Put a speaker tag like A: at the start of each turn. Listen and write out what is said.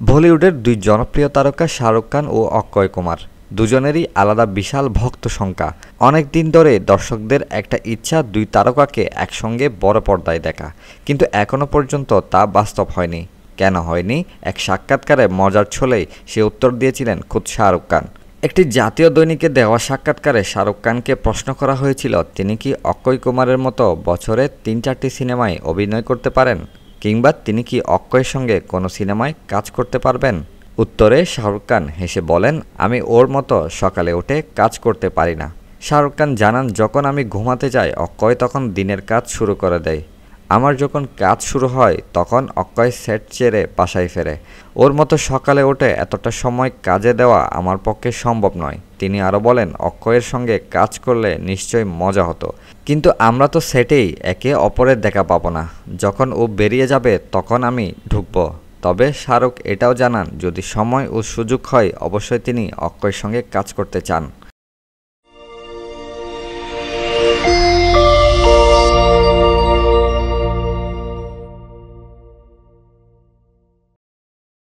A: বলিউডের দুই জনপ্রিয় তারকা শাহরুখ খান ও অক্ষয় কুমার দুজনেরই আলাদা বিশাল ভক্ত সংখ্যা। অনেক দিন ধরে দর্শকদের একটা ইচ্ছা দুই তারকাকে একসঙ্গে বড় পর্দায় দেখা, কিন্তু এখনও পর্যন্ত তা বাস্তব হয়নি। কেন হয়নি? এক সাক্ষাৎকারে মজার ছলেই সে উত্তর দিয়েছিলেন খুদ শাহরুখ খান। একটি জাতীয় দৈনিকে দেওয়া সাক্ষাৎকারে শাহরুখ খানকে প্রশ্ন করা হয়েছিল তিনি কি অক্ষয় কুমারের মতো বছরে ৩-৪টি সিনেমায় অভিনয় করতে পারেন, কিংবা তিনি কি অক্ষয়ের সঙ্গে কোনো সিনেমায় কাজ করতে পারবেন। উত্তরে শাহরুখ খান হেসে বলেন, আমি ওর মতো সকালে উঠে কাজ করতে পারি না। শাহরুখ খান জানান, যখন আমি ঘুমাতে যাই অক্ষয় তখন দিনের কাজ শুরু করে দেয়। আমার যখন কাজ শুরু হয় তখন অক্ষয় সেট ছেড়ে বাসায় ফেরে। ওর মতো সকালে উঠে এতটা সময় কাজে দেওয়া আমার পক্ষে সম্ভব নয়। তিনি আরও বলেন, অক্ষয়ের সঙ্গে কাজ করলে নিশ্চয়ই মজা হতো, কিন্তু আমরা তো সেটেই একে অপরের দেখা পাবো না। যখন ও বেরিয়ে যাবে তখন আমি ঢুকবো। তবে শাহরুখ এটাও জানান, যদি সময় ও সুযোগ হয় অবশ্যই তিনি অক্ষয়ের সঙ্গে কাজ করতে চান।